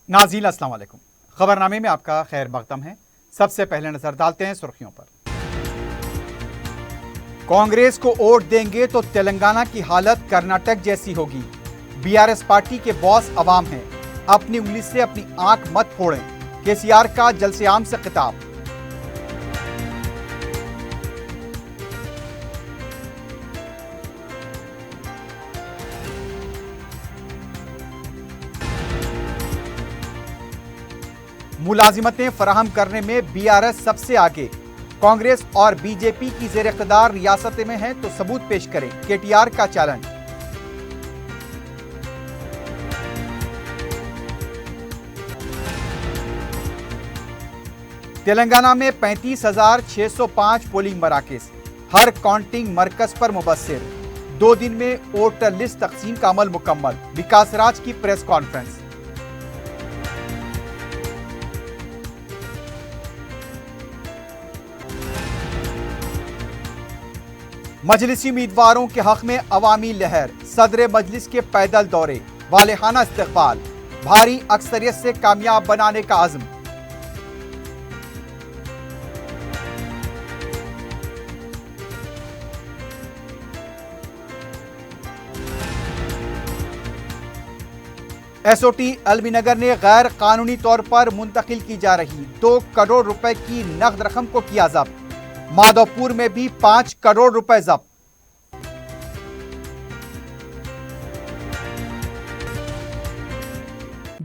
नाज़रीन अस्सलाम वालेकुम। खबरनामे में आपका खैर मक़दम है। सबसे पहले नजर डालते हैं सुर्खियों पर। कांग्रेस को वोट देंगे तो तेलंगाना की हालत कर्नाटक जैसी होगी। बीआरएस पार्टी के बॉस अवाम हैं, अपनी उंगली से अपनी आंख मत फोड़ें। केसीआर का जलसे आम से खिताब। मुलाजिमतें फराहम करने में बीआरएस सबसे आगे। कांग्रेस और बीजेपी की ज़ेर इक़्तिदार रियासत में है तो सबूत पेश करें, केटीआर का चैलेंज। तेलंगाना में 35,605 पोलिंग मराकज़, हर काउंटिंग मरकज पर मुबस्सिर। 2 दिन में वोटर लिस्ट तक़सीम का अमल मुकम्मल। विकास राज की प्रेस कॉन्फ्रेंस। मजलिसी उम्मीदवारों के हक में अवामी लहर, सदर मजलिस के पैदल दौरे, वालेहाना इस्तकबाल, भारी अक्सरियत से कामयाब बनाने का अज़्म। एसओटी अलमीनगर ने गैर कानूनी तौर पर मुंतकिल की जा रही 2 करोड़ रुपए की नकद रकम को किया जब्त। माधवपुर में भी 5 करोड़ रुपए जब्त।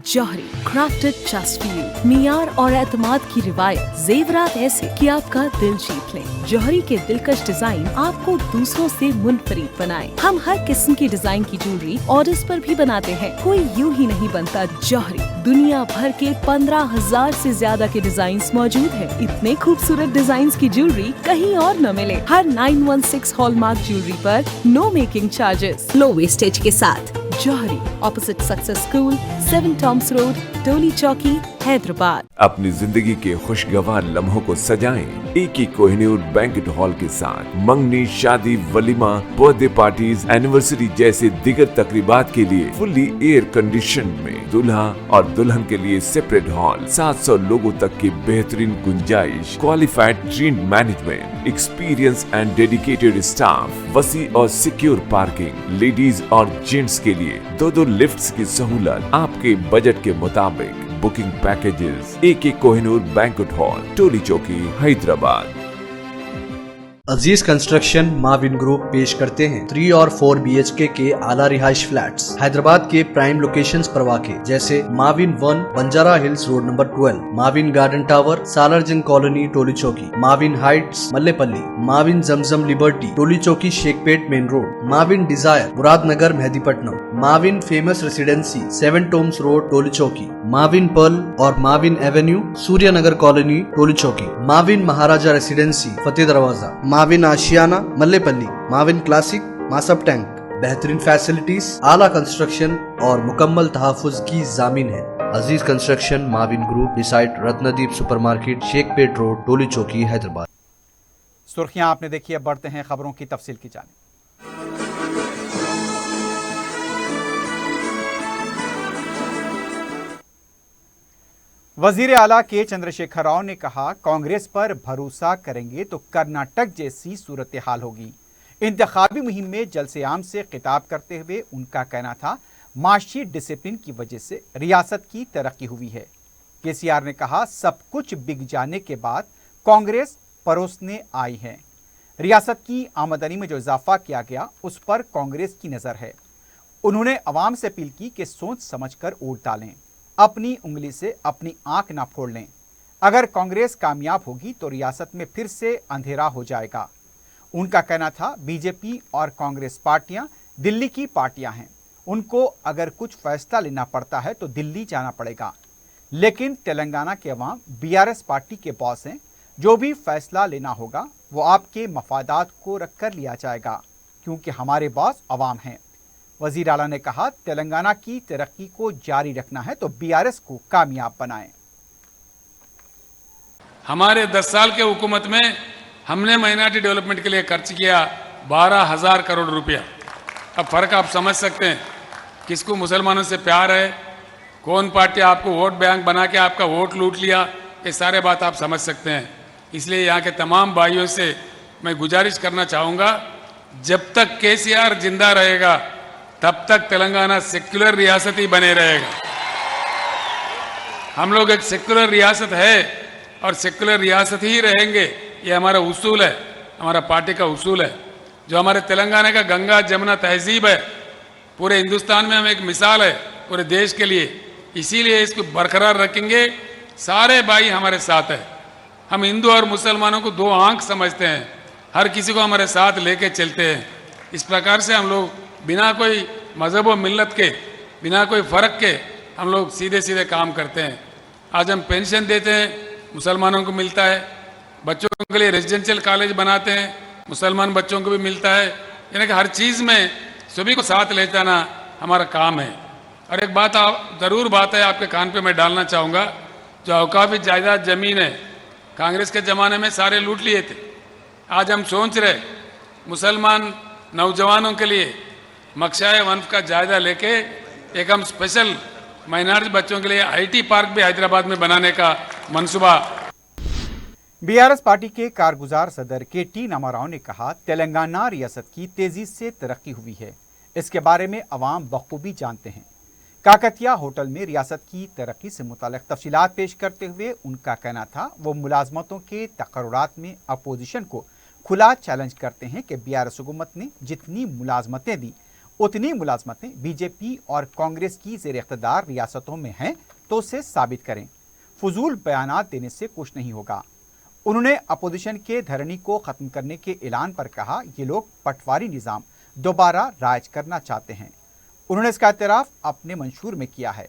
जौहरी क्राफ्टेड जस्ट फॉर यू। मियार और एतमाद की रिवायत, जेवरात ऐसे कि आपका दिल जीत लें। जौहरी के दिलकश डिजाइन आपको दूसरों से मुनफरिद बनाए। हम हर किस्म की डिजाइन की ज्वेलरी ऑर्डर्स पर भी बनाते हैं। कोई यूं ही नहीं बनता जौहरी। दुनिया भर के 15,000 से ज्यादा के डिजाइन मौजूद है। इतने खूबसूरत डिजाइन की ज्वेलरी कहीं और न मिले। हर 916 हॉलमार्क ज्वेलरी पर no making charges, low wastage के साथ। Jauhari, opposite Success school, 7 tombs road, Toli Chowki, Hyderabad. अपनी जिंदगी के खुशगवार लम्हों को सजाएं एके कोहिनूर बैंक्वेट हॉल के साथ। मंगनी, शादी, वलीमा, बर्थडे पार्टीज, एनिवर्सरी जैसे दिगर तकरीबात के लिए फुल्ली एयर कंडीशन में दूल्हा और दुल्हन के लिए सेपरेट हॉल। 700 लोगों तक की बेहतरीन गुंजाइश, qualified train management, experience and dedicated staff, वसी और सिक्योर पार्किंग, लेडीज और जेंट्स के लिए 2 लिफ्ट्स की सहूलत आपके बजट के मुताबिक। बुकिंग पैकेजेस एके Kohinoor banquet hall, Toli Chowki, Hyderabad. Aziz construction Mavin group पेश करते हैं 3 और 4 BHK के आला रिहाइश फ्लैट्स हैदराबाद के प्राइम लोकेशंस पर वाक़े, जैसे Mavin 1 Banjara hills road number 12, Mavin garden tower Salarjung colony Toli Chowki, Mavin heights Mallepally, Mavin Zamzam liberty Toli Chowki Shaikpet main road, Mavin desire Muradnagar Mehdipatnam, Mavin famous residency 7 tombs road Toli Chowki, Mavin pearl और Mavin avenue Suryanagar colony Toli Chowki, Mavin Maharaja residency Fateh Darwaza, Mavin Ashiyana Mallepally, Mavin classic Masab tank. बेहतरीन फैसिलिटीज, आला कंस्ट्रक्शन और मुकम्मल तहफ़्फ़ुज़ की जामिन है। Aziz construction Mavin group, beside Ratnadeep supermarket, Shaikpet road, Toli Chowki, Hyderabad. सुर्खियां आपने देखी, अब बढ़ते हैं खबरों की तफसील की जानिब। वजीर आला के चंद्रशेखर राव ने कहा, कांग्रेस पर भरोसा करेंगे तो कर्नाटक जैसी सूरत हाल होगी। इंतखाबी मुहिम में जलसे आम से खिताब करते हुए उनका कहना था, माशी डिसिप्लिन की वजह से रियासत की तरक्की हुई है। केसीआर ने कहा, सब कुछ बिक जाने के बाद कांग्रेस परोसने आई है। रियासत की आमदनी में जो इजाफा किया गया उस पर कांग्रेस की नज़र है। उन्होंने अवाम से अपील की कि सोच समझकर वोट डालें, अपनी उंगली से अपनी आंख ना फोड़ लें। अगर कांग्रेस कामयाब होगी तो रियासत में फिर से अंधेरा हो जाएगा। उनका कहना था, बीजेपी और कांग्रेस पार्टियां दिल्ली की पार्टियां हैं, उनको अगर कुछ फैसला लेना पड़ता है तो दिल्ली जाना पड़ेगा। लेकिन तेलंगाना के अवाम बीआरएस पार्टी के बॉस हैं, जो भी फैसला लेना होगा वो आपके मफादात को रखकर लिया जाएगा, क्योंकि हमारे बॉस अवाम हैं। वजीर आला ने कहा, तेलंगाना की तरक्की को जारी रखना है तो बीआरएस को कामयाब बनाएं। हमारे 10 साल के हुकूमत में हमने माइनॉरिटी डेवलपमेंट के लिए खर्च किया 12,000 करोड़ रुपया। अब फर्क आप समझ सकते हैं, किसको मुसलमानों से प्यार है, कौन पार्टी आपको वोट बैंक बना के आपका वोट लूट लिया, ये सारे बात आप समझ सकते हैं। इसलिए यहाँ के तमाम भाइयों से मैं गुजारिश करना चाहूँगा, जब तक केसीआर जिंदा रहेगा तब तक तेलंगाना सेक्युलर रियासत ही बने रहेगा। हम लोग एक सेक्युलर रियासत है और सेक्युलर रियासत ही रहेंगे, ये हमारा उसूल है, हमारा पार्टी का उसूल है। जो हमारे तेलंगाना का गंगा जमुना तहजीब है, पूरे हिंदुस्तान में हम एक मिसाल है पूरे देश के लिए, इसीलिए इसको बरकरार रखेंगे। सारे भाई हमारे साथ है। हम हिंदू और मुसलमानों को दो आंख समझते हैं, हर किसी को हमारे साथ लेके चलते हैं। इस प्रकार से हम लोग बिना कोई मजहब व मिल्लत के, बिना कोई फ़र्क के हम लोग सीधे सीधे काम करते हैं। आज हम पेंशन देते हैं, मुसलमानों को मिलता है। बच्चों के लिए रेजिडेंशियल कॉलेज बनाते हैं, मुसलमान बच्चों को भी मिलता है। यानी कि हर चीज़ में सभी को साथ ले जाना हमारा काम है। और एक बात ज़रूर बात है आपके कान पे मैं डालना चाहूँगा, जो औकाफी जायदाद ज़मीन है कांग्रेस के ज़माने में सारे लूट लिए थे। आज हम सोच रहे मुसलमान नौजवानों के लिए मकशाए वन्फ का जायजा लेके एक हम स्पेशल माइनॉरिटी बच्चों के लिए आईटी पार्क भी हैदराबाद में बनाने का मंसूबा। बीआरएस पार्टी के कारगुजार सदर के.टी. रामाराव ने कहा, तेलंगाना रियासत की तेजी से तरक्की हुई है, इसके बारे में अवाम बखूबी जानते हैं। काकतिया होटल में रियासत की तरक्की से मुताल्लिक तफसीलात पेश करते हुए उनका कहना था, वो मुलाजमतों के तकर्रुरात में अपोजिशन को खुला चैलेंज करते हैं कि बीआरएस हुकूमत ने जितनी मुलाजमतें दी उतनी मुलाजमतें बीजेपी और कांग्रेस की ज़ेर इख्तिदार रियासतों में हैं, तो उसे साबित करें। फजूल बयानात देने से कुछ नहीं होगा। उन्होंने अपोजिशन के धरनी को ख़त्म करने के ऐलान पर कहा, ये लोग पटवारी निज़ाम दोबारा राज करना चाहते हैं। उन्होंने इसका एतराफ़ अपने मंशूर में किया है।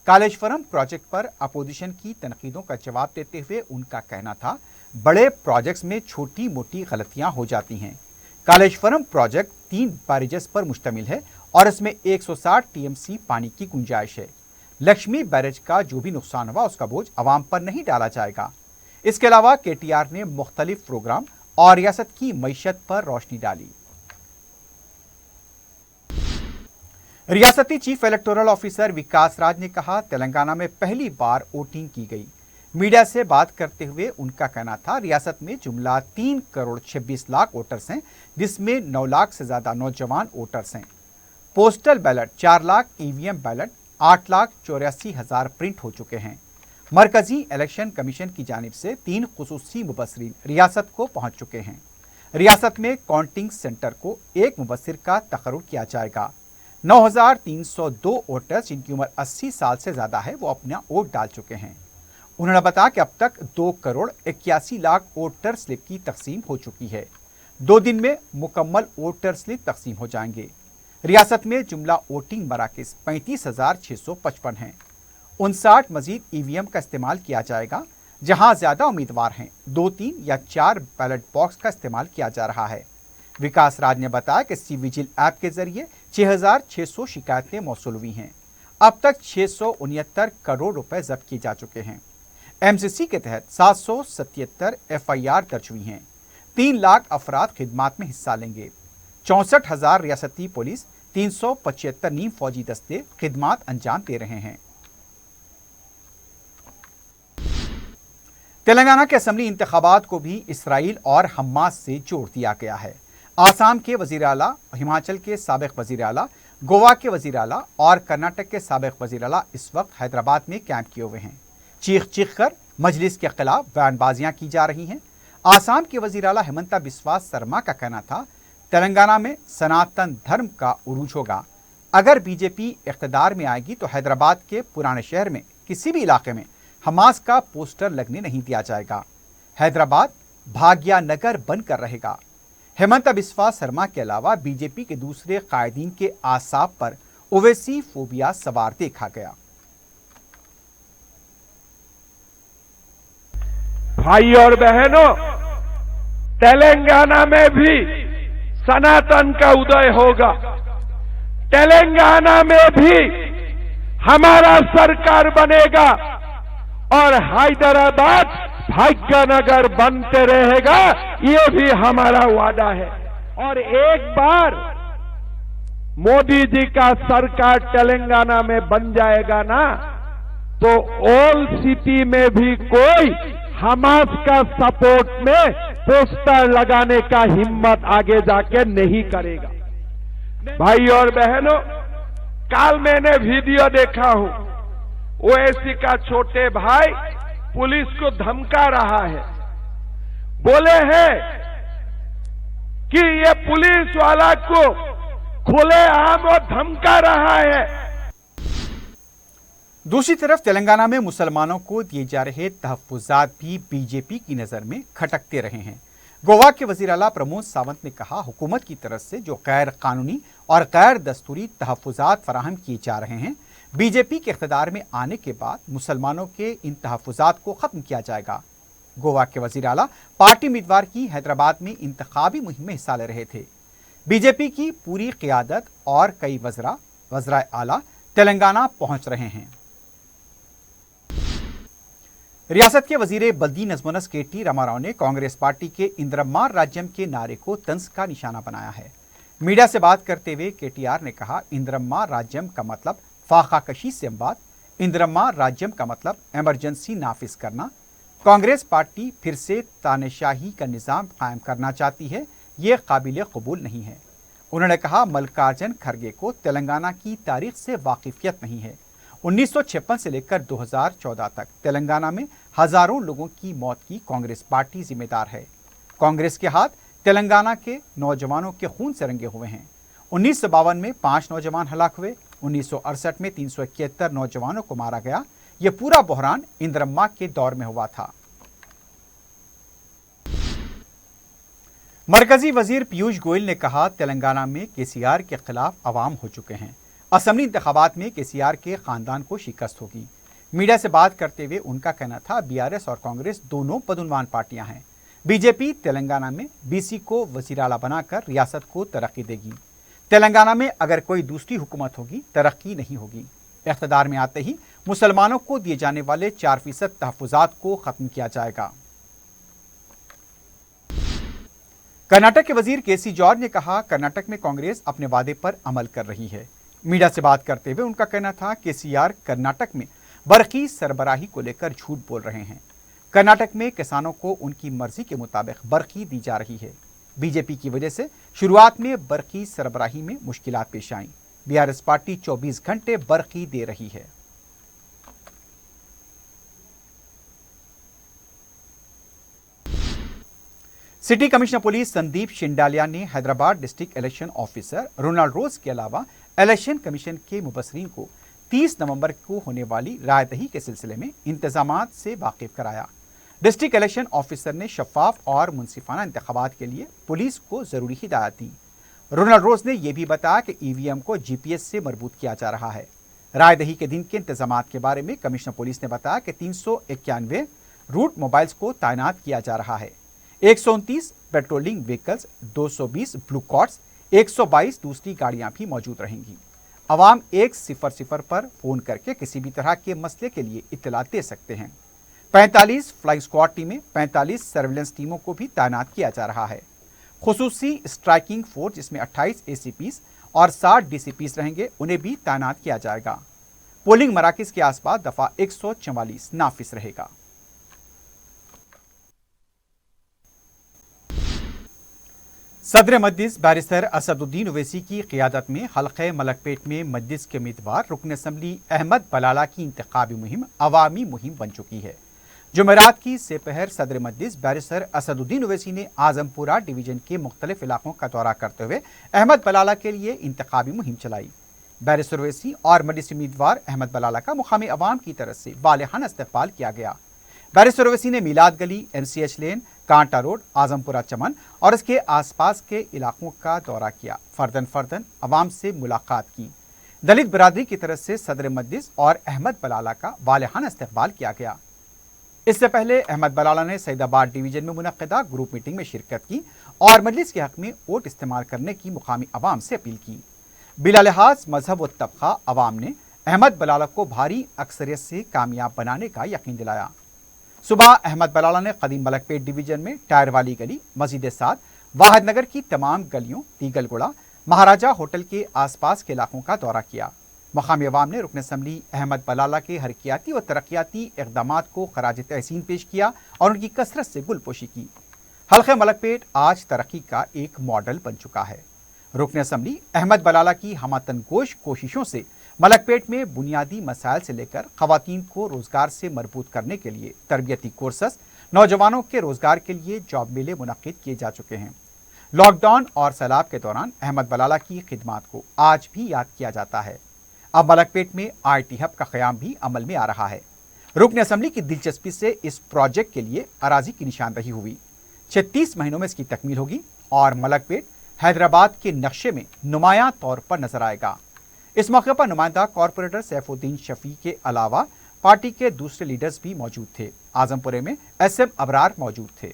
कालेश्वरम प्रोजेक्ट पर अपोजिशन की तनकीदों का जवाब देते हुए उनका कहना था, बड़े प्रोजेक्ट्स में छोटी मोटी गलतियां हो जाती हैं। कालेश्वरम प्रोजेक्ट 3 बैरेजेस पर मुश्तमिल है और इसमें 160 टीएमसी पानी की गुंजाइश है। लक्ष्मी बैरेज का जो भी नुकसान हुआ उसका बोझ आवाम पर नहीं डाला जाएगा। इसके अलावा केटीआर ने मुख्तलिफ प्रोग्राम और रियासत की मईशत पर रोशनी डाली। रियासती चीफ इलेक्टोरल ऑफिसर विकास राज ने कहा, तेलंगाना में पहली बार वोटिंग की गई। मीडिया से बात करते हुए उनका कहना था, रियासत में जुमला 3 करोड़ 26 लाख वोटर्स हैं, जिसमें 9 लाख से ज़्यादा नौजवान वोटर्स हैं। Postal ballot 4 lakh, EVM ballot 8 lakh 84 हज़ार प्रिंट हो चुके हैं। मरकजी इलेक्शन कमीशन की जानिब से 3 खुसूसी मुबस्सिरीन रियासत को पहुँच चुके हैं। रियासत में काउंटिंग सेंटर को एक मुबस्सिर का तकर्रुर किया जाएगा। 9,302 वोटर्स जिनकी उम्र 80 साल से ज़्यादा है वो अपना वोट डाल चुके हैं। उन्होंने बताया कि अब तक 2 करोड़ 81 लाख वोटर स्लिप की तकसीम हो चुकी है। 2 दिन में मुकम्मल वोटर स्लिप तकसीम हो जाएंगे। रियासत में जुमला वोटिंग मराकज़ 35,655 हैं। 59 मजीद ईवीएम का इस्तेमाल किया जाएगा। जहां ज़्यादा उम्मीदवार हैं 2, 3 या 4 बैलेट बॉक्स का इस्तेमाल किया जा रहा है। विकास राज ने बताया कि सी विजिल ऐप के जरिए 6,600 शिकायतें मौसूल हुई हैं। अब तक 669 करोड़ रुपए जब्त किए जा चुके हैं। एमसीसी के तहत 777 एफआईआर दर्ज हुई हैं। 3 लाख अफराद खिदमात में हिस्सा लेंगे। 64,000 रियासती पुलिस, 375 नीम फौजी दस्ते खिदमात अंजाम दे रहे हैं। तेलंगाना के असम्बली इंतखाबात को भी इसराइल और हमास से जोड़ दिया गया है। आसाम के वजीर आला, हिमाचल के साबिक वजीर आला, गोवा के वजीर आला और कर्नाटक के साबिक वजीर आला इस वक्त हैदराबाद में कैंप किए हुए हैं। चीख चीख कर मजलिस के खिलाफ बयानबाजियां की जा रही हैं। आसाम के वजीर आला हेमंता बिस्वा शर्मा का कहना था, तेलंगाना में सनातन धर्म का उरूज होगा। अगर बीजेपी इख्तिदार में आएगी तो हैदराबाद के पुराने शहर में किसी भी इलाके में हमास का पोस्टर लगने नहीं दिया जाएगा। हैदराबाद भाग्यनगर बनकर रहेगा। हेमंता बिस्वा शर्मा के अलावा बीजेपी के दूसरे कायदीन के आसाब पर ओवैसी फोबिया सवार देखा गया। भाई और बहनों, तेलंगाना में भी सनातन का उदय होगा। तेलंगाना में भी हमारा सरकार बनेगा और हैदराबाद भाग्यनगर बनते रहेगा, ये भी हमारा वादा है। और एक बार मोदी जी का सरकार तेलंगाना में बन जाएगा ना, तो ओल्ड सिटी में भी कोई हमास का सपोर्ट में पोस्टर लगाने का हिम्मत आगे जाके नहीं करेगा। भाई और बहनों, कल मैंने वीडियो देखा हूं, ओवैसी का छोटे भाई पुलिस को धमका रहा है, बोले हैं कि ये पुलिस वाला को खुलेआम और धमका रहा है। दूसरी तरफ तेलंगाना में मुसलमानों को दिए जा रहे तहफ्फुज़ात भी बीजेपी की नजर में खटकते रहे हैं। गोवा के वजीर आला प्रमोद सावंत ने कहा, हुकूमत की तरफ से जो गैर कानूनी और गैर दस्तूरी तहफ्फुज़ात फराहम किए जा रहे हैं, बीजेपी के इख्तिदार में आने के बाद मुसलमानों के इन तहफ्फुज़ात को खत्म किया जाएगा। गोवा के वजीर आला पार्टी उम्मीदवार की हैदराबाद में इंतखाबी मुहिम में हिस्सा ले रहे थे। बीजेपी की पूरी क़ियादत और कई वज़रा आला तेलंगाना पहुंच रहे हैं। रियासत के वजीर बल्दी नज़्म-ओ-नस्क के.टी. रामाराव ने कांग्रेस पार्टी के इंद्रम्मा राज्यम के नारे को तंज का निशाना बनाया है। मीडिया से बात करते हुए के.टी.आर. ने कहा, इंद्रम्मा राज्यम का मतलब फाका कशी से बात, इंद्रम्मा राज्यम का मतलब इमरजेंसी नाफिज करना। कांग्रेस पार्टी फिर से तानाशाही का निज़ाम कायम करना चाहती है, ये काबिल कबूल नहीं है। उन्होंने कहा, मल्लिकार्जुन खड़गे को तेलंगाना की तारीख से वाकिफियत नहीं है। 1956 से लेकर 2014 तक तेलंगाना में हजारों लोगों की मौत की कांग्रेस पार्टी जिम्मेदार है। कांग्रेस के हाथ तेलंगाना के नौजवानों के खून से रंगे हुए हैं। 1952 में 5 नौजवान हलाक हुए, 1968 में 371 नौजवानों को मारा गया। यह पूरा बहरान इंद्रम्मा के दौर में हुआ था। मरकजी वजीर पीयूष गोयल ने कहा, तेलंगाना में केसीआर के खिलाफ अवाम हो चुके हैं। असम्बली इंतखाबात में केसीआर के खानदान को शिकस्त होगी। मीडिया से बात करते हुए उनका कहना था, बीआरएस और कांग्रेस दोनों बदउनवान पार्टियां हैं। बीजेपी तेलंगाना में बीसी को वज़ीर आला बनाकर रियासत को तरक्की देगी। तेलंगाना में अगर कोई दूसरी हुकूमत होगी, तरक्की नहीं होगी। इख्तिदार में आते ही मुसलमानों को दिए जाने वाले 4% तहफ्फुज़ात को खत्म किया जाएगा। कर्नाटक के वजीर केसी जॉर्ज ने कहा, कर्नाटक में कांग्रेस अपने वादे पर अमल कर रही है। मीडिया से बात करते हुए उनका कहना था, केसीआर कर्नाटक में बरकी सरबराही को लेकर झूठ बोल रहे हैं। कर्नाटक में किसानों को उनकी मर्जी के मुताबिक बरकी दी जा रही है। बीजेपी की वजह से शुरुआत में बरकी सरबराही में मुश्किलात पेश आईं। बीआरएस पार्टी 24 घंटे बरकी दे रही है। City commissioner police Sandeep Shandilya ने Hyderabad district election officer Ronald Rose के अलावा इलेक्शन कमीशन के मुबसरीन को 30 नवंबर को होने वाली रायदही के सिलसिले में इंतजामात से वाकिफ कराया। डिस्ट्रिक्ट इलेक्शन ऑफिसर ने शफाफ और मुनसिफाना इंतखाबात के लिए पुलिस को जरूरी हिदायत दी। रोनाल्ड रोज ने यह भी बताया कि ईवीएम को जीपीएस से मरबूत किया जा रहा है। रायदही के दिन के इंतजामात के बारे में कमिश्नर पुलिस ने बताया कि 391 रूट मोबाइल्स को तैनात किया जा रहा है। 129 पेट्रोलिंग व्हीकल्स, 220 ब्लू कॉट्स, 122 दूसरी गाड़ियां भी मौजूद रहेंगी। अवाम 100 पर फोन करके किसी भी तरह के मसले के लिए इत्तला दे सकते हैं। 45 फ्लाइंग स्क्वाड टीमें, 45 सर्विलेंस टीमों को भी तैनात किया जा रहा है। खुसूसी स्ट्राइकिंग फोर्स जिसमें 28 एसीपीस और 60 डीसीपीस रहेंगे, उन्हें भी तैनात किया जाएगा। पोलिंग मराकज के आसपास दफा 144 नाफिज रहेगा। सदर मजलिस बैरिस्टर असदुद्दीन ओवैसी की क़ियादत में हल्क़े मलकपेट में मजलिस के उम्मीदवार रुकन असम्बली अहमद बलाला की इंतखाबी मुहिम अवामी मुहिम बन चुकी है। जुमेरात की सेपहर सदर मजलिस बैरिस्टर असदुद्दीन ओवैसी ने आजमपुरा डिवीजन के मुख्तलिफ इलाकों का दौरा करते हुए अहमद बलाला के लिए इंतखाबी मुहिम चलाई। बैरिस्टर ओवैसी और मजलिस उम्मीदवार अहमद बलाला का मुकामी अवाम की तरफ से वालिहाना इस्तकबाल किया गया। बैरिस्टर ओवैसी ने मीलाद गली, MCH लेन, कांटा रोड, आजमपुरा चमन और इसके आसपास के इलाकों का दौरा किया। फर्दन अवाम से मुलाकात की। दलित बरादरी की तरफ से सदर मजलिस और अहमद बलाला का वालिहाना इस्तकबाल किया गया। इससे पहले अहमद बलाला ने सईदाबाद डिवीजन में मुनक्किदा ग्रुप मीटिंग में शिरकत की और मजलिस के हक में वोट इस्तेमाल करने की मुकामी अवाम से अपील की। बिला लिहाज मजहब व तबका अवाम ने अहमद बलाला को भारी अक्सरियत से कामयाब बनाने का यकीन दिलाया। सुबह अहमद बलाला ने कदीम मलकपेट डिवीजन में टायर वाली गली, मस्जिद साद, वाहिद नगर की तमाम गलियों, तीगलगुड़ा, महाराजा होटल के आसपास के इलाकों का दौरा किया। मकामी अवाम ने रुकन असम्बली अहमद बलाला के हरकियाती और तरक्याती इक़दाम को खराज तहसीन पेश किया और उनकी कसरत से गुलपोशी की। हल्के मलकपेट आज तरक्की का एक मॉडल बन चुका है। रुकन असम्बली अहमद बलाला की हमतनगोश कोशिशों से मलकपेट में बुनियादी मसाइल से लेकर ख़वातीन को रोज़गार से मरबूत करने के लिए तरबियती कोर्सेस, नौजवानों के रोज़गार के लिए जॉब मेले मुनक़िद किए जा चुके हैं। लॉकडाउन और सैलाब के दौरान अहमद बलाला की खिदमात को आज भी याद किया जाता है। अब मलकपेट में IT हब का क़याम भी अमल में आ रहा है। रुकन असम्बली की दिलचस्पी से इस प्रोजेक्ट के लिए अराजी की निशानदही हुई। 36 महीनों में इसकी तकमील होगी और मलकपेट हैदराबाद के नक्शे में नुमायां तौर पर नजर आएगा। इस मौके पर नुमाइंदा कॉरपोरेटर सैफुद्दीन शफी के अलावा पार्टी के दूसरे लीडर्स भी मौजूद थे। आजमपुरे में SM अबरार मौजूद थे।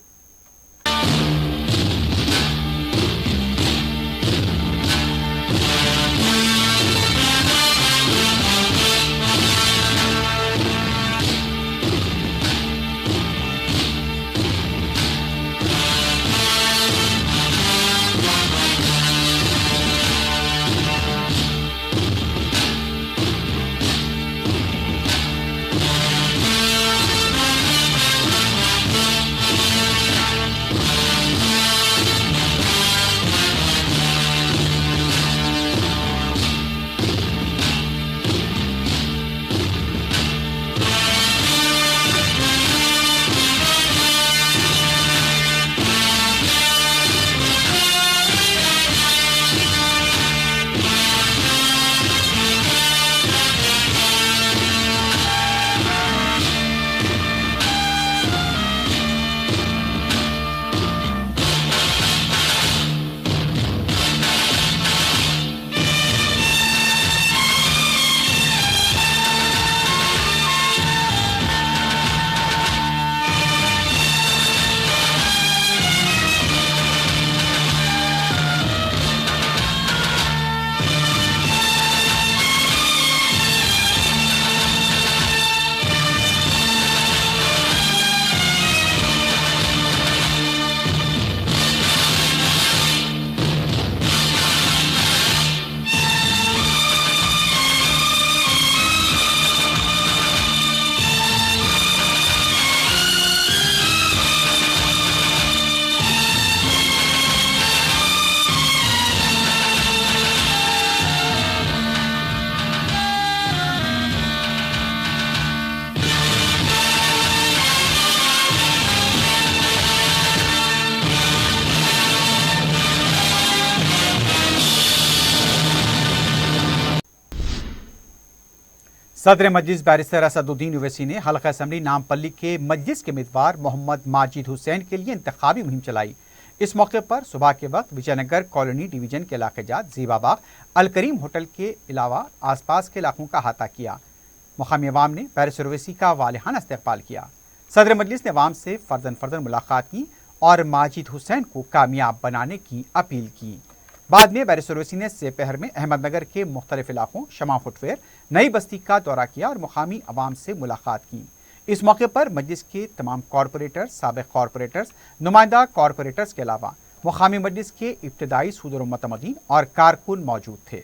सदर मजलिस बैरिस्टर असदुद्दीन ओवैसी ने हल्का असम्बली नामपल्ली के मजलिस के उम्मीदवार मोहम्मद माजिद हुसैन के लिए इंतखाबी मुहिम चलाई। इस मौके पर सुबह के वक्त विजयनगर कॉलोनी डिवीजन के इलाके जात जीबाबाग अलकरीम होटल के अलावा आसपास के इलाकों का अहाता किया। मुकामी अवाम ने बैरिस्टर ओवैसी का वालिहाना इस्तकबाल किया। सदर मजलिस ने अवाम से फर्दन मुलाकात की और माजिद हुसैन को कामयाब बनाने की अपील की। बाद में बैरिस्टर ओवैसी ने सेपहर में अहमदनगर के मुख्तलिफ इलाकों शमा फुटवेयर नई बस्ती का दौरा किया और मुकामी अवाम से मुलाकात की। इस मौके पर मजलिस के तमाम कॉरपोरेटर्स, साबिक कॉरपोरेटर्स, नुमाइंदा कॉरपोरेटर्स के अलावा मुकामी मजलिस के इब्तदाई सूदर मुतमदीन और कारकुन मौजूद थे।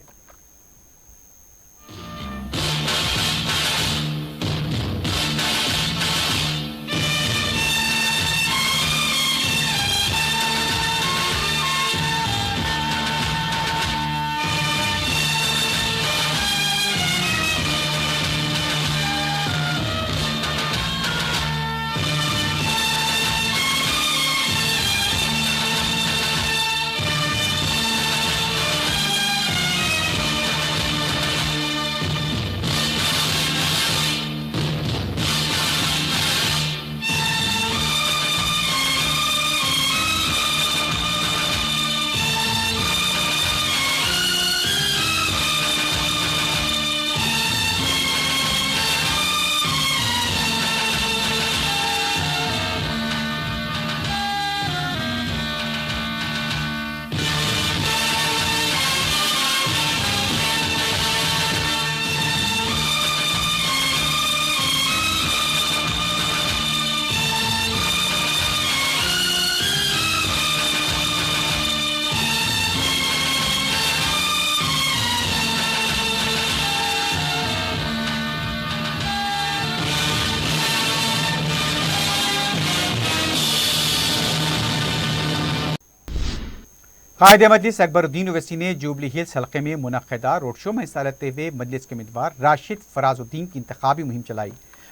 कायद मजलिस अकबरुद्दीन ओवैसी ने जुबली हिल्स हल्के में मुनक्किदा रोड शो में हिस्सा लेते हुए मजलिस के उम्मीदवार राशिद फराजुद्दीन की इंतखाबी मुहिम चलाई।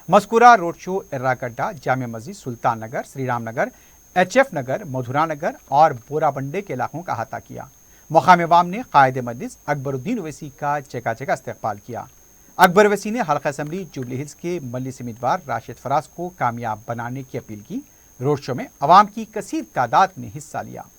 मज़कूरा रोड शो एर्रागड्डा, जामिया मस्जिद, सुल्तान नगर, श्री राम नगर, HF नगर, मधुरा नगर और बोराबंडे के इलाकों का अहाता किया। मकामी अवाम ने कायद मजलिस अकबरुद्दीन ओवैसी का जगह जगह इस्तकबाल किया। अकबर ओवैसी ने हल्का असम्बली जुबली हिल्स के मजलिस उम्मीदवार राशिद फराज को कामयाब बनाने की अपील की। रोड शो में अवाम की कसीर तादाद ने हिस्सा लिया।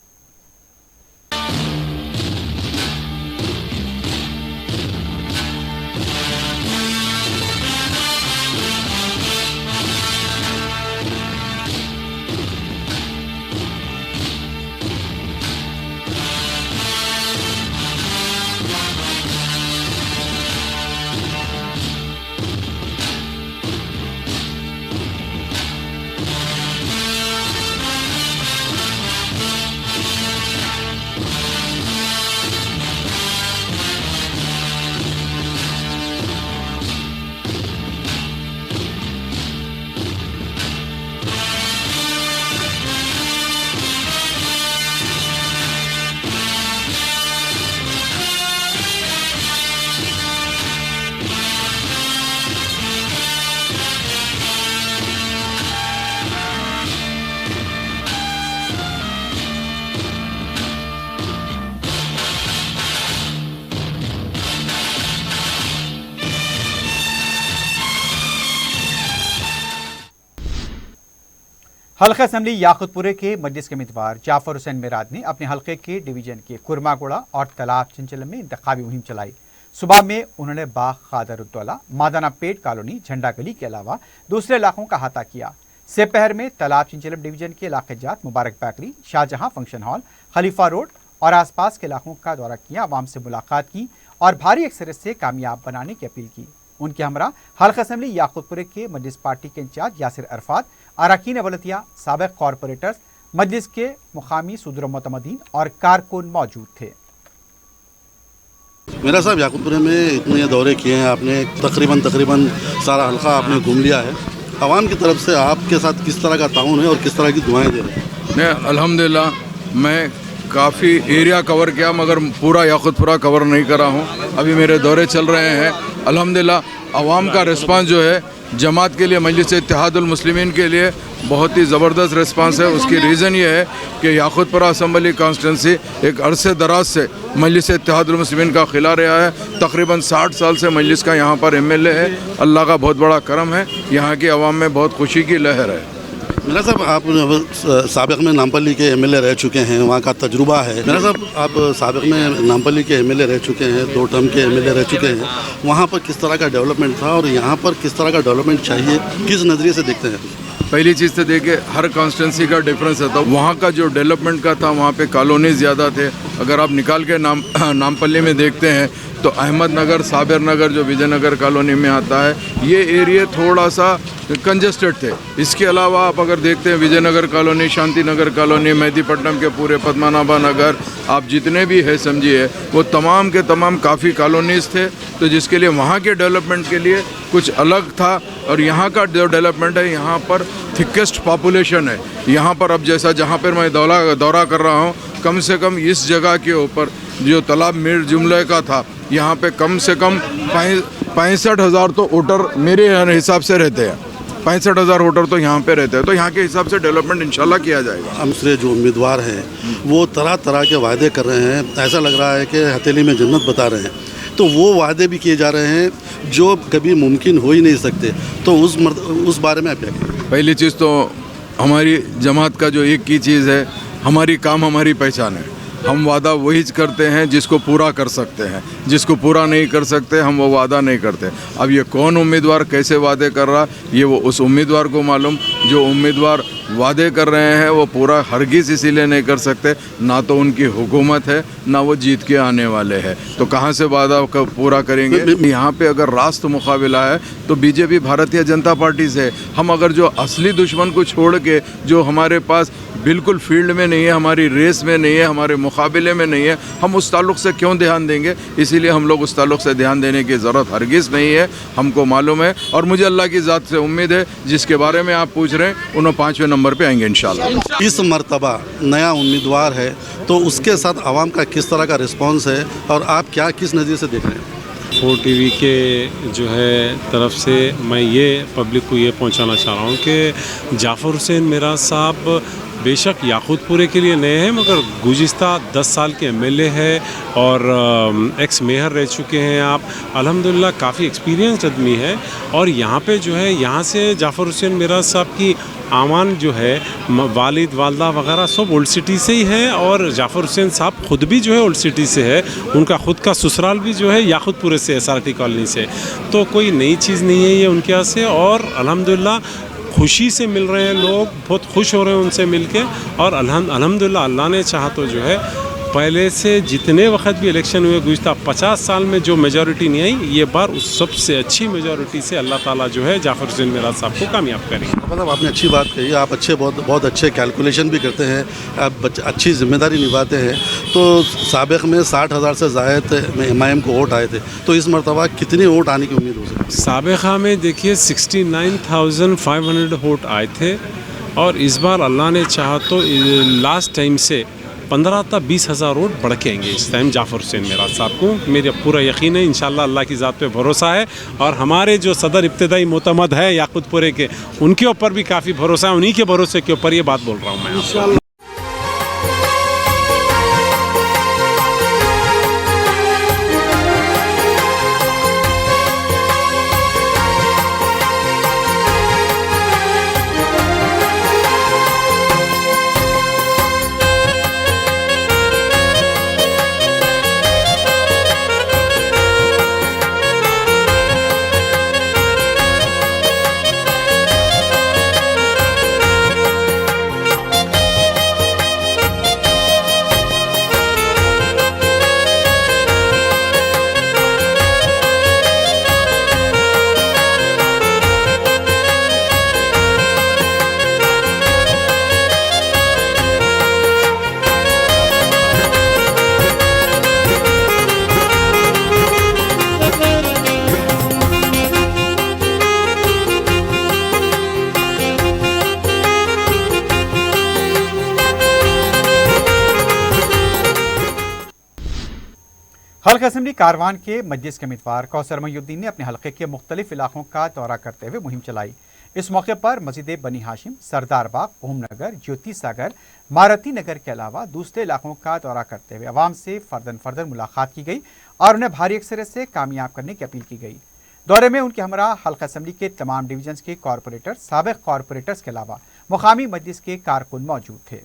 हल्का असम्बली याकुतपुरे के मजलिस के उम्मीदवार जाफर हुसैन मिराद ने अपने हल्के के डिवीजन के कुरमागोड़ा और तालाब चंचलम में इंतखाबी मुहिम चलाई। सुबह में उन्होंने बाग खादरुद्दौला, मादाना पेट कॉलोनी, झंडा गली के अलावा दूसरे इलाकों का अहाता किया। सेपहर में तालाब चंचलम डिवीजन के इलाके जात मुबारक बेकरी, शाहजहां फंक्शन हॉल, खलीफा रोड और आसपास के इलाकों का दौरा किया। अवाम से मुलाकात की और भारी अक्सरियत से कामयाब बनाने की अपील की। उनके हमरा हल्का असम्बली याकुतपुरे के मजलिस पार्टी के इंचार्ज यासिर अरफात, अरकान अवलतिया, साबिक कॉरपोरेटर्स, मजलिस के मुकामी सुदर मोतमदीन और कारकुन मौजूद थे। मेरा साहब याकुतपुरे में इतने दौरे किए हैं आपने, तकरीबन सारा हल्का आपने घूम लिया है। आवाम की तरफ से आपके साथ किस तरह का ताउन है और किस तरह की दुआएं दे रहे हैं? मैं अल्हम्दुलिल्लाह मैं काफ़ी एरिया कवर किया मगर पूरा याकुतपुरा कवर नहीं करा हूँ। अभी मेरे दौरे चल रहे हैं। अल्हम्दुलिल्लाह आवाम का रिस्पांस जो है जमात के लिए, मजलिस इत्तेहादुल मुस्लिमीन के लिए बहुत ही ज़बरदस्त रिस्पांस है। उसकी रीज़न ये है कि याकुतपुरा असम्बली कॉन्स्टिट्यूंसी एक अरसे दराज से मजलिस इत्तेहादुल मुस्लिमीन का खिला रहा है। तकरीबन 60 साल से मजलिस का यहाँ पर MLA है। अल्लाह का बहुत बड़ा करम है। यहाँ की आवाम में बहुत खुशी की लहर है। मेरा साहब आप साबिक में नामपल्ली के MLA रह चुके हैं, वहाँ का तजुर्बा है। मेरा साहब आप साबिक में नामपल्ली के MLA रह चुके हैं, 2 टर्म के MLA रह चुके हैं। वहाँ पर किस तरह का डेवलपमेंट था और यहाँ पर किस तरह का डेवलपमेंट चाहिए, किस नज़रिए से देखते हैं? पहली चीज़ तो देखिए हर कॉन्स्टिट्यूंसी का डिफरेंस है। तो वहाँ का जो डेवलपमेंट का था वहाँ पे कॉलोनी ज़्यादा थे। अगर आप निकाल के नामपल्ली में देखते हैं तो अहमद नगर, साबिर नगर जो विजयनगर कॉलोनी में आता है, ये एरिया थोड़ा सा कंजेस्टेड थे। इसके अलावा आप अगर देखते हैं विजयनगर कॉलोनी, शांति नगर कॉलोनी, मेहदीपट्टनम के पूरे पद्मनाभा नगर, आप जितने भी है समझिए वो तमाम के तमाम काफ़ी कॉलोनीज़ थे। तो जिसके लिए वहाँ के डेवलपमेंट के लिए कुछ अलग था। और यहाँ का जो डेवलपमेंट है, यहाँ पर थिकेस्ट पॉपुलेशन है। यहाँ पर अब जैसा जहाँ पर मैं दौरा कर रहा हूँ, कम से कम इस जगह के ऊपर जो तालाब मीर जुमले का था, यहाँ पे कम से कम 65,000 तो वोटर मेरे हिसाब से रहते हैं। 65,000 वोटर तो यहाँ पे रहते हैं। तो यहाँ के हिसाब से डेवलपमेंट इंशाल्लाह किया जाएगा। दूसरे जो उम्मीदवार हैं वो तरह तरह के वादे कर रहे हैं। ऐसा लग रहा है कि हथेली में जन्नत बता रहे हैं। तो वो वादे भी किए जा रहे हैं जो कभी मुमकिन हो ही नहीं सकते। तो उस बारे में आप क्या कहेंगे? पहली चीज़ तो हमारी जमात का जो एक की चीज़ है, हमारी काम हमारी पहचान है। हम वादा वही करते हैं जिसको पूरा कर सकते हैं। जिसको पूरा नहीं कर सकते हम वो वादा नहीं करते। अब ये कौन उम्मीदवार कैसे वादे कर रहा, ये वो उस उम्मीदवार को मालूम। जो उम्मीदवार वादे कर रहे हैं वो पूरा हरगिज़ इसीलिए नहीं कर सकते, ना तो उनकी हुकूमत है ना वो जीत के आने वाले हैं। तो कहाँ से वादा पूरा करेंगे? यहाँ पे अगर रास्त मुकाबला है तो बीजेपी भारतीय जनता पार्टी से। हम अगर जो असली दुश्मन को छोड़ के जो हमारे पास बिल्कुल फील्ड में नहीं है, हमारी रेस में नहीं है, हमारे मुकाबले में नहीं है, हम उस ताल्लुक़ से क्यों ध्यान देंगे? इसीलिए हम लोग उस ताल्लुक़ से ध्यान देने की ज़रूरत हरगिज़ नहीं है। हमको मालूम है और मुझे अल्लाह की ज़ात से उम्मीद है जिसके बारे में आप पूछ रहे हैं उन्होंने 5वें नंबर पे आएंगे इंशाल्लाह। इस मरतबा नया उम्मीदवार है तो उसके साथ आवाम का किस तरह का रिस्पांस है और आप क्या किस नज़रिए से देख रहे हैं? 4 टीवी के जो है तरफ से मैं ये पब्लिक को ये पहुंचाना चाह रहा हूँ कि जाफ़र हुसैन मीराज साहब बेशक याकूतपुरे के लिए नए हैं, मगर गुज़िस्ता 10 साल के एमएलए है और एक्स मेयर रह चुके हैं आप। अल्हम्दुलिल्लाह काफ़ी एक्सपीरियंस्ड आदमी है और यहाँ पे जो है यहाँ से जाफ़र हुसैन मीराज साहब की आमान जो है वालिद वालदा वगैरह सब ओल्ड सिटी से ही है और जाफ़र हुसैन साहब ख़ुद भी जो है ओल्ड सिटी से है, उनका ख़ुद का ससुराल भी जो है याकूतपुरे से SRT कॉलोनी से, तो कोई नई चीज़ नहीं है ये उनके यहाँ से। और अल्हम्दुलिल्लाह खुशी से मिल रहे हैं लोग, बहुत खुश हो रहे हैं उनसे मिल के। और अल्हम्दुलिल्लाह अल्लाह ने चाहा तो जो है पहले से जितने वक्त भी इलेक्शन हुए गुज़िस्ता 50 साल में जो मेजॉरिटी नहीं आई, ये बार उस सबसे अच्छी मेजॉरिटी से अल्लाह ताला जो है जाफ़र हुसैन मीराज साहब को कामयाब करेंगे। मतलब आपने अच्छी बात कही, आप बहुत अच्छे कैलकुलेशन भी करते हैं, आप अच्छी जिम्मेदारी निभाते हैं। तो साबिक़ में 60,000 से ज़ायद में MIM को वोट आए थे, तो इस मरतबा कितने वोट आने की उम्मीद हो सकती है? साबिक़ा में देखिए 69,500 वोट आए थे और इस बार अल्लाह ने चाहा तो लास्ट टाइम से 15 तक 20,000 वोट बढ़ के आएंगे इस टाइम जाफ़र हुसैन मीराज साहब को। मेरा पूरा यकीन है, इंशाल्लाह अल्लाह की ज़ात पे भरोसा है और हमारे जो सदर इब्तदाई मोतमद है याकूतपुरे के, उनके ऊपर भी काफ़ी भरोसा है। उन्हीं के भरोसे के ऊपर ये बात बोल रहा हूँ मैं आपको। हल्का असेंबली कारवान के मजलिस के उम्मीदवार कौसर मोइनुद्दीन ने अपने हल्के के मुख्तलिफ इलाकों का दौरा करते हुए मुहिम चलाई। इस मौके पर मस्जिद बनी हाशिम, सरदार बाग, ओमनगर, ज्योति सागर, मारुति नगर के अलावा दूसरे इलाकों का दौरा करते हुए अवाम से फर्दन मुलाकात की गई और उन्हें भारी अक्सरियत से कामयाब करने की अपील की गई। दौरे में उनके हमरा हल्का असेंबली के तमाम डिवीजन के कॉरपोरेटर, साबिक़ कॉरपोरेटर्स के अलावा मुकामी मजलिस के कारकुन मौजूद थे।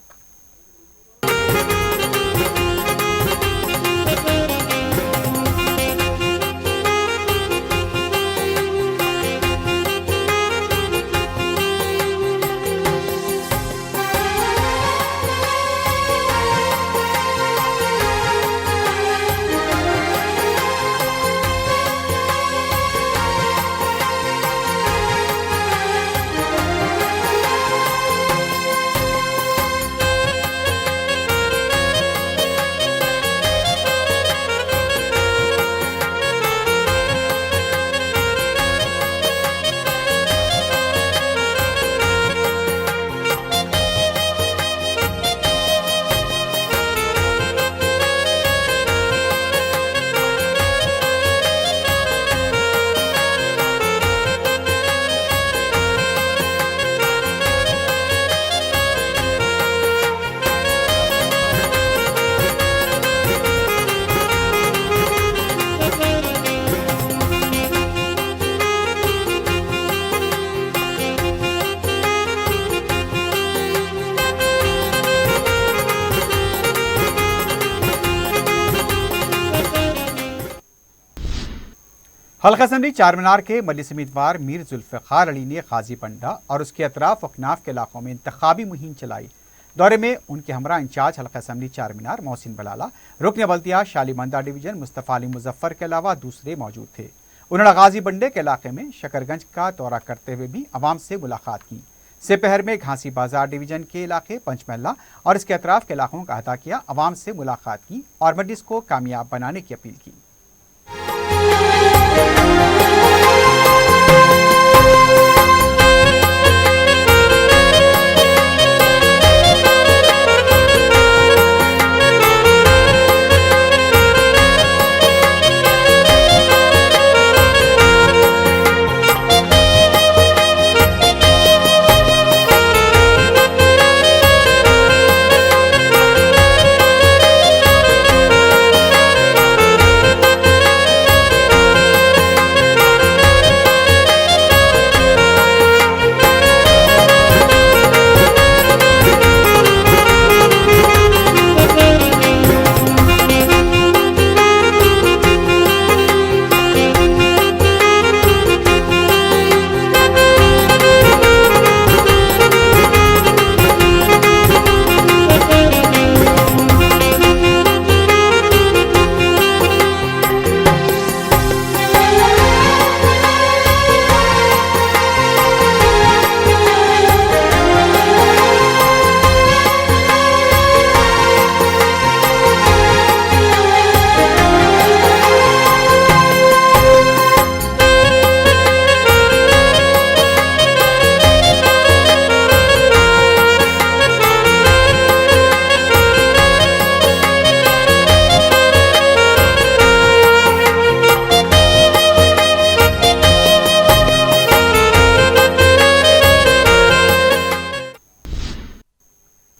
हल्का असेंबली चारमीनार के मजलिस उम्मीदवार मीर जुल्फ़िकार अली ने गाजी पंडा और उसके अतराफ अकनाफ के इलाकों में इंतखाबी मुहिम चलाई। दौरे में उनके हमरा इंचार्ज हल्का असेंबली चारमीनार मोहसिन बलाला, रुकन बल्दिया शालीमंदा डिवीजन मुस्तफ़ा अली मुजफ्फर के अलावा दूसरे मौजूद थे। उन्होंने गाजी बंडे के इलाके में शकरगंज का दौरा करते हुए भी अवाम से मुलाकात की। सेपहर में घासी बाजार डिवीजन के इलाके पंचमहला और इसके अतराफ के इलाकों का अहता किया, अवाम से मुलाकात की और मजलिस को कामयाब बनाने की अपील की।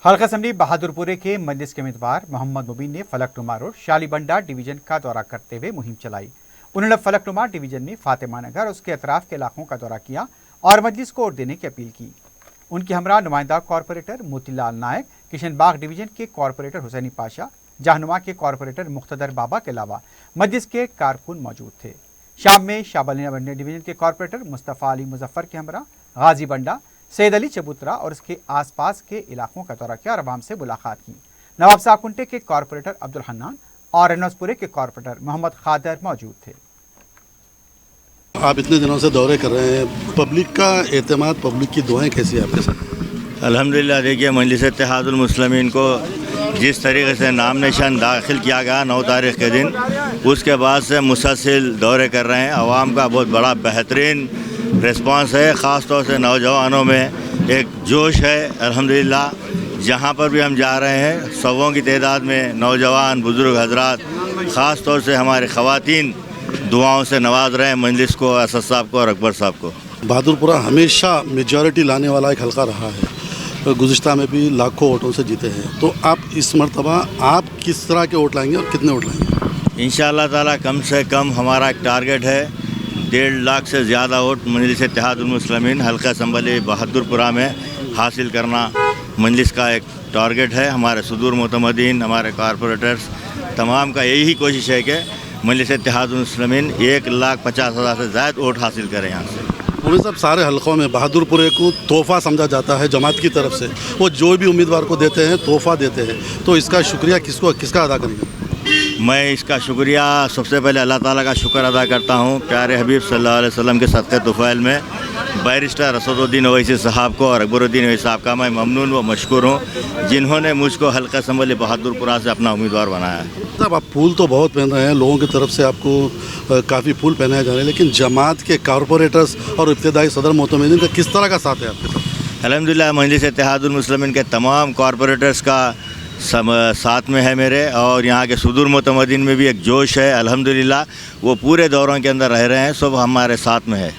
हल्का असम्बली बहादुरपुरे के मजलिस के उम्मीदवार मोहम्मद मुबीन ने फलकनुमा रोड शालीबंडा डिवीजन का दौरा करते हुए मुहिम चलाई। उन्होंने फलकनुमा डिवीजन में फातिमा नगर और उसके अतराफ के इलाकों का दौरा किया और मजलिस को वोट देने की अपील की। उनके हमरा नुमाइंदा कॉरपोरेटर मोतीलाल नायक, किशनबाग डिवीजन के कॉरपोरेटर हुसैनी पाशा, जहनुमा के कॉरपोरेटर मुख्तदर बाबा के अलावा मजलिस के कारकुन मौजूद थे। शाम में शाबलिया बंडे डिवीजन के कॉरपोरेटर मुस्तफ़ा अली मुजफ्फर के हमरा गाजी बंडा, सैयद अली चबूतरा और उसके आसपास के इलाकों का दौरा किया और आवाम से मुलाकात की। नवाब साकुंटे के कॉरपोरेटर अब्दुल हन्नान और रनौजपुरे के कॉरपोरेटर मोहम्मद खादर मौजूद थे। आप इतने दिनों से दौरे कर रहे हैं, पब्लिक का एतमाद, पब्लिक की दुआएं कैसी है आपके साथ? अल्हम्दुलिल्लाह, देखिए मजलिस इत्तेहादुल मुस्लिमीन को जिस तरीके से नाम निशान दाखिल किया गया 9 तारीख़ के दिन, उसके बाद से मुसलसिल दौरे कर रहे हैं। आवाम का बहुत बड़ा बेहतरीन रिस्पांस है, ख़ास तौर से नौजवानों में एक जोश है। अल्हम्दुलिल्लाह, जहाँ पर भी हम जा रहे हैं सौों की तादाद में नौजवान बुज़ुर्ग हजरात, ख़ास तौर से हमारे ख़वातीन दुआओं से नवाज रहे हैं मजलिस को, असद साहब को और अकबर साहब को। बहादुरपुरा हमेशा मेजॉरिटी लाने वाला एक हल्का रहा है, गुज़िश्ता में भी लाखों वोटों से जीते हैं। तो आप इस मरतबा आप किस तरह के वोट लाएंगे और कितने वोट लाएंगे? इंशाअल्लाह ताला कम से कम हमारा एक टारगेट है 1.5 लाख से ज़्यादा वोट मजलिस इत्तेहादुल मुस्लिमीन हल्का असम्बली बहादुरपुरा में हासिल करना मजलिस का एक टारगेट है। हमारे सुदूर मोतमदीन, हमारे कॉरपोरेटर्स तमाम का यही कोशिश है कि मजलिस इत्तेहादुल मुस्लिमीन 1,50,000 से ज़्यादा वोट हासिल करें यहाँ से। पूरे सब सारे हलकों में बहादुरपुरे को तोहफ़ा समझा जाता है जमात की तरफ से, वो जो भी उम्मीदवार को देते हैं तोहफ़ा देते हैं, तो इसका शुक्रिया किसका अदा करेंगे? मैं इसका शुक्रिया सबसे पहले अल्लाह ताला का शुक्र अदा करता हूँ, प्यारे हबीब सल्लल्लाहु अलैहि वसल्लम के सदक़े तुफ़ैल में बैरिस्टर असदुद्दीन ओवैसी साहब को और अकबरुद्दीन ओवैसी साहब का मैं ममनून व मशकूर हूँ, जिन्होंने मुझको हल्का असम्बली बहादुरपुरा से अपना उम्मीदवार बनाया है। साहब, आप फूल तो बहुत पहन रहे हैं, लोगों की तरफ से आपको काफ़ी फूल पहनाए जा रहे हैं, लेकिन जमात के कॉरपोरेटर्स और इब्तिदाई सदर मोतमदीन का किस तरह का साथ है आपके साथ? अल्हम्दुलिल्लाह, मजलिस इत्तेहादुल मुस्लिमीन के तमाम कॉरपोरेटर्स का साथ में है मेरे, और यहाँ के सुदूर मोतमदीन में भी एक जोश है। अल्हम्दुलिल्लाह, वो पूरे दौरों के अंदर रह रहे हैं, सब हमारे साथ में है।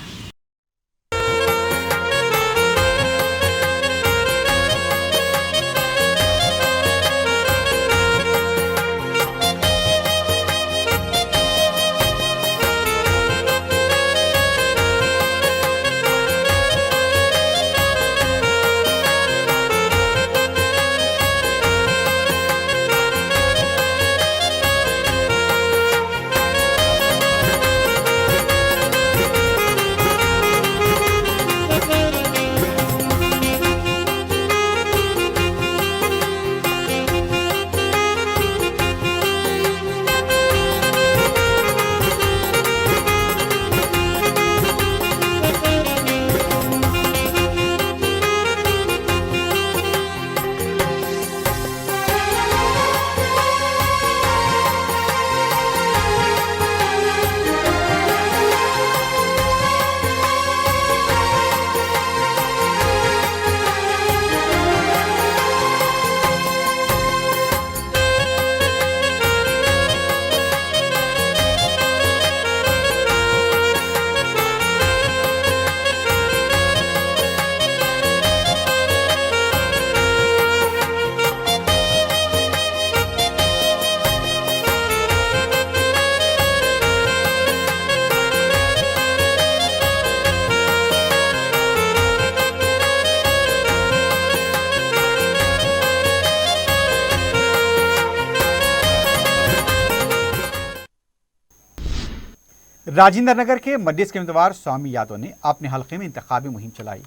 राजेंद्र नगर के मजलिस के उम्मीदवार स्वामी यादव ने अपने हल्के में इंतखाबी मुहिम चलाई।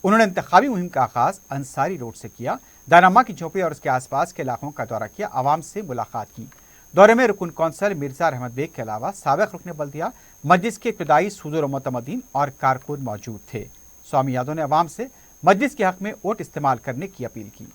उन्होंने इंतखाबी मुहिम का आगाज अंसारी रोड से किया, दानामा की झोपड़ी और उसके आसपास के इलाकों का दौरा किया, आवाम से मुलाकात की। दौरे में रुकन कौंसल मिर्जा रहमत बेग के अलावा साबिक रुकन बल्दिया, मजलिस के इब्तिदाई सुदूर मोतमदीन और कारकुन मौजूद थे। स्वामी यादव ने आवाम से मजलिस के हक में वोट इस्तेमाल करने की अपील की।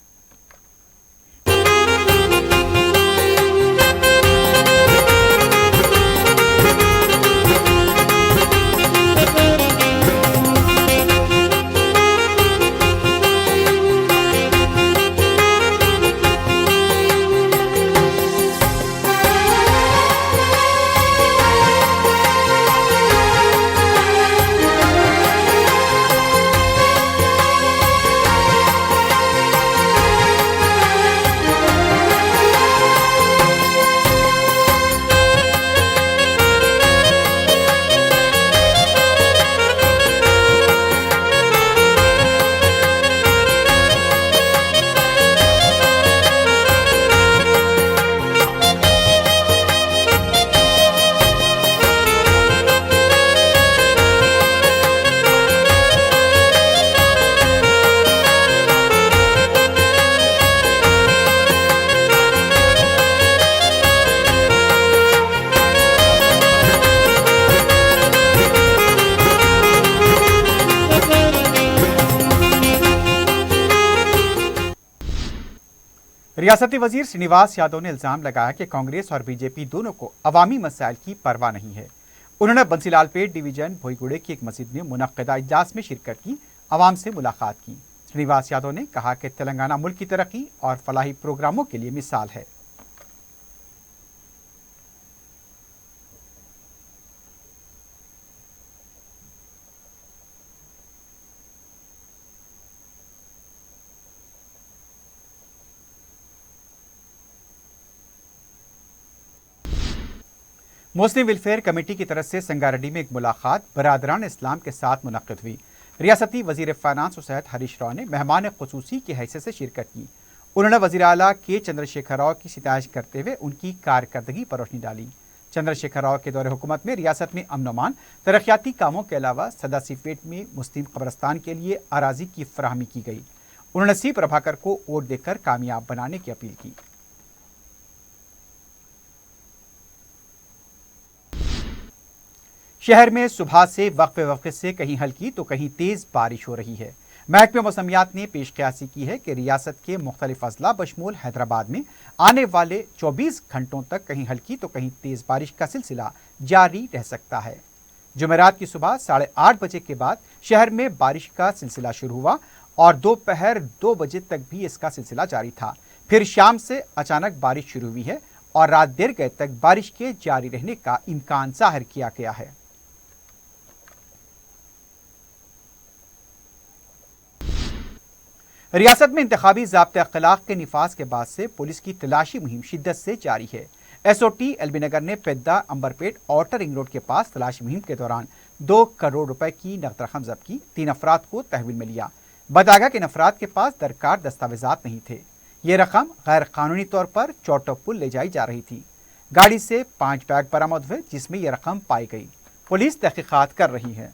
रियासती वजीर श्रीनिवास यादव ने इल्जाम लगाया कि कांग्रेस और बीजेपी दोनों को अवामी मसाइल की परवाह नहीं है। उन्होंने बंसीलालपेट डिवीजन भोईगुड़े की एक मस्जिद में मुनक्कदा इजलास में शिरकत की, अवाम से मुलाकात की। श्रीनिवास यादव ने कहा कि तेलंगाना मुल्क की तरक्की और फलाही प्रोग्रामों के लिए मिसाल है। मुस्लिम वेलफेयर कमेटी की तरफ से संगारेड्डी में एक मुलाकात बरादरान इस्लाम के साथ मुनक्किद हुई। रियासती वजीर फाइनेंस सैयद हरीश राव ने मेहमान खुसूसी की हैसियत से शिरकत की। उन्होंने वजीर आला के चंद्रशेखर राव की सिताइश करते हुए उनकी कारकर्दगी पर रोशनी डाली। चंद्रशेखर राव के दौरे हुकूमत में रियासत में अमन-ओ-अमान, तरक्याती कामों के अलावा सदासिपेट में मुस्लिम कब्रस्तान के लिए अराजी की फराहमी की गई। उन्होंने सी प्रभाकर को वोट देकर कामयाब बनाने की अपील की। शहर में सुबह से वक्फे से कहीं हल्की तो कहीं तेज बारिश हो रही है। महकमे मौसमियात ने पेश क़यासी की है कि रियासत के मुख्तलिफ अजला बशमूल हैदराबाद में आने वाले 24 घंटों तक कहीं हल्की तो कहीं तेज बारिश का सिलसिला जारी रह सकता है। जुमेरात की सुबह 8:30 बजे के बाद शहर में बारिश का सिलसिला शुरू हुआ और दोपहर 2 बजे तक भी इसका सिलसिला जारी था। फिर शाम से अचानक बारिश शुरू हुई है और रात देर गए तक बारिश के जारी रहने का इम्कान जाहिर किया गया है। रियासत में इंतखाबी ज़ाब्ते अखलाक के निफाज के बाद से पुलिस की तलाशी मुहिम शिद्दत से जारी है। SOT एलबी नगर ने पेद्दा अंबरपेट आउटर रिंग रोड के पास तलाशी मुहिम के दौरान 2 करोड़ रुपए की नकद रकम जब्त की। 3 अफराद को तहवील में लिया। बताया गया कि इन अफराद के पास दरकार दस्तावेजात नहीं थे। ये रकम गैर कानूनी तौर पर चौटपुल ले जाई जा रही थी। गाड़ी से 5 बैग बरामद हुए जिसमें यह रकम पाई गई। पुलिस तहकीकात कर रही है।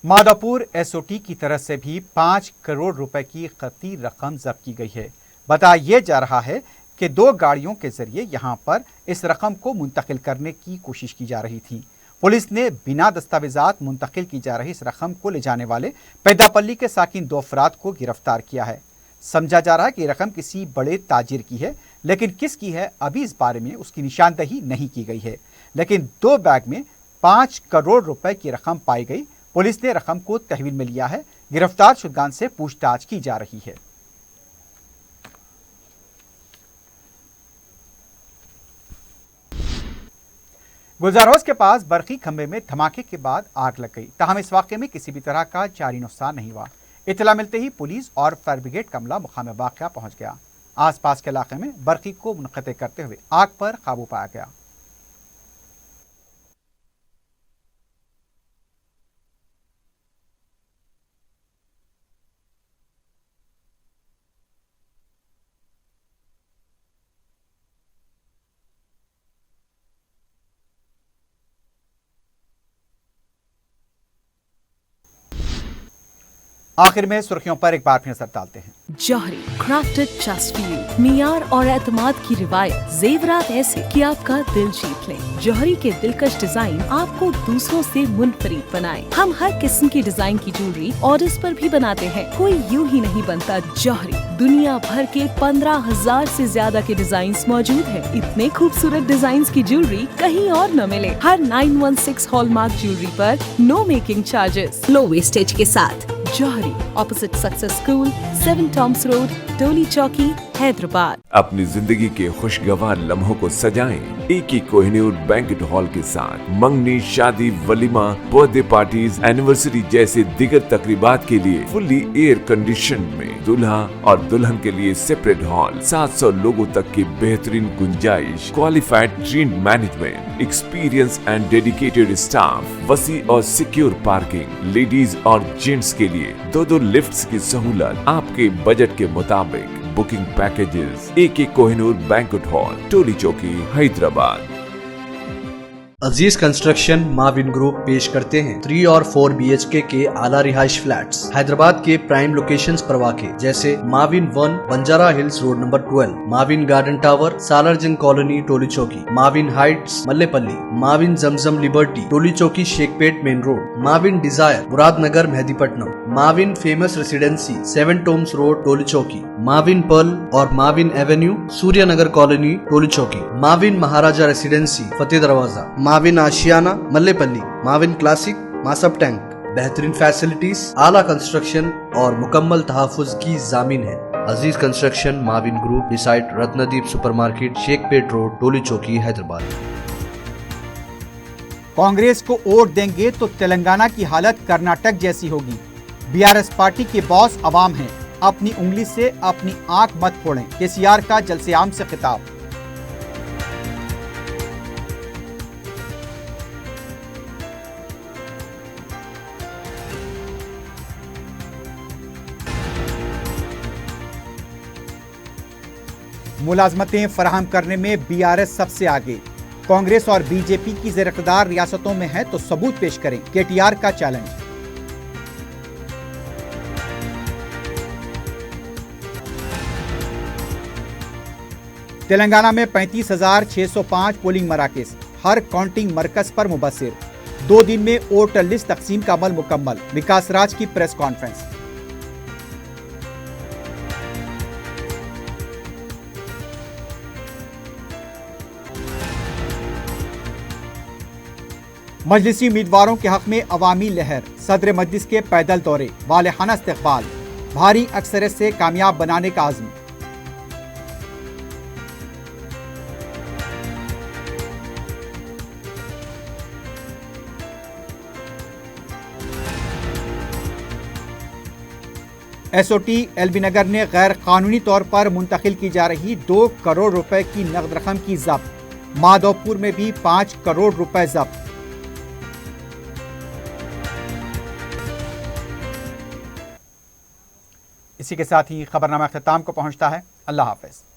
मादापुर SOT की तरफ से भी 5 करोड़ रुपए की खती रकम जब्त की गई है। बताया जा रहा है कि 2 गाड़ियों के जरिए यहां पर इस रकम को मुंतकिल करने की कोशिश की जा रही थी। पुलिस ने बिना दस्तावेजात मुंतकिल की जा रही इस रकम को ले जाने वाले पैदापल्ली के साकिन 2 अफराद को गिरफ्तार किया है। समझा जा रहा है कि रकम किसी बड़े ताजिर की है, लेकिन किसकी है अभी इस बारे में उसकी निशानदही नहीं की गई है। लेकिन 2 बैग में 5 करोड़ रुपए की रकम पाई गई। पुलिस ने रकम को तहवील में लिया है। गिरफ्तार शुदगान से पूछताछ की जा रही है। गुलजार हाउस के पास बरकी खंभे में धमाके के बाद आग लग गई। ताहम इस वाक़े में किसी भी तरह का जानी नुकसान नहीं हुआ। इत्तला मिलते ही पुलिस और फायर ब्रिगेड का अमला मुकाम वाक़या पहुंच गया। आसपास के इलाके में बरकी को मुनक़ते करते हुए आग पर काबू पाया गया। आखिर में सुर्खियों पर एक बार फिर नजर डालते हैं। जौहरी क्राफ्टेड जस्ट फॉर यू, मियार और एतमाद की रिवायत, जेवरात ऐसे कि आपका दिल जीत ले। जौहरी के दिलकश डिजाइन आपको दूसरों से मुनफरिद बनाए। हम हर किस्म की डिजाइन की ज्वेलरी ऑर्डर्स पर भी बनाते हैं। कोई यूं ही नहीं बनता जौहरी। दुनिया भर के 15,000 से ज्यादा के डिजाइन मौजूद है। इतने खूबसूरत डिजाइन की ज्वेलरी कहीं और न मिले। हर 916 हॉलमार्क ज्वेलरी पर no making charges, low wastage के साथ। Jauhari, opposite Success school, 7 tombs road, Toli Chowki, Hyderabad. अपनी जिंदगी के खुशगवार लम्हों को सजाएं एक ही कोहिनूर बैंकेट हॉल के साथ। मंगनी, शादी, वलीमा, बर्थडे पार्टीज, एनिवर्सरी जैसे दिगर तकरीबात के लिए फुल्ली एयर कंडीशन में दूल्हा और दुल्हन के लिए सेपरेट हॉल, 700 लोगों तक की बेहतरीन गुंजाइश, qualified train management, experience and dedicated staff, वसी और सिक्योर पार्किंग, लेडीज और जेंट्स के लिए 2 लिफ्ट्स की सहूलत आपके बजट के मुताबिक। Booking packages AK Kohinoor banquet hall, Toli Chowki, Hyderabad. Aziz construction Mavin group पेश करते हैं 3 और 4 BHK के आला रिहाइश फ्लैट्स हैदराबाद के प्राइम लोकेशंस पर वाक़े जैसे Mavin 1 Banjara hills road number 12, Mavin garden tower Salarjung colony Toli Chowki, Mavin heights Mallepally, Mavin Zamzam liberty Toli Chowki Shaikpet main road, Mavin desire Muradnagar Mehdipatnam, Mavin famous residency 7 tombs road Toli Chowki, Mavin pearl और Mavin avenue Suryanagar colony Toli Chowki, Mavin Maharaja residency Fateh Darwaza, Mavin Ashiyana Mallepally, Mavin classic Masab tank. बेहतरीन फैसिलिटीज, आला कंस्ट्रक्शन और मुकम्मल तहफ़्फ़ुज़ की जामीन है। Aziz construction Mavin group beside Ratnadeep supermarket Shaikpet road Toli Chowki Hyderabad. Congress को वोट देंगे तो तेलंगाना की हालत कर्नाटक जैसी होगी। बीआरएस पार्टी के बॉस अवाम हैं, अपनी उंगली से अपनी आंख मत फोड़ें। केसीआर का जलसे-आम से खिताब। मुलाजमतें फराहम करने में बीआरएस सबसे आगे। कांग्रेस और बीजेपी की ज़ेर-इक़्तिदार रियासतों में है तो सबूत पेश करें, केटीआर का चैलेंज। तेलंगाना में 35,605 पोलिंग मराकज़, हर काउंटिंग मरकज पर मुबस्सिर। 2 दिन में वोटर लिस्ट तकसीम का अमल मुकम्मल। विकास राज की प्रेस कॉन्फ्रेंस। मजलिसी उम्मीदवारों के हक में अवामी लहर, सदर मजलिस के पैदल दौरे, वालेहाना इस्तकबाल, भारी अक्सरियत से कामयाब बनाने का आज़्म। एसओटी एलबी नगर ने गैर कानूनी तौर पर मुंतकिल की जा रही 2 करोड़ रुपए की नकद रकम की जब्त। माधोपुर में भी 5 करोड़ रुपए जब्त। इसी के साथ ही खबरनामा अख्ताम को पहुंचता है। अल्लाह हाफ़िज़।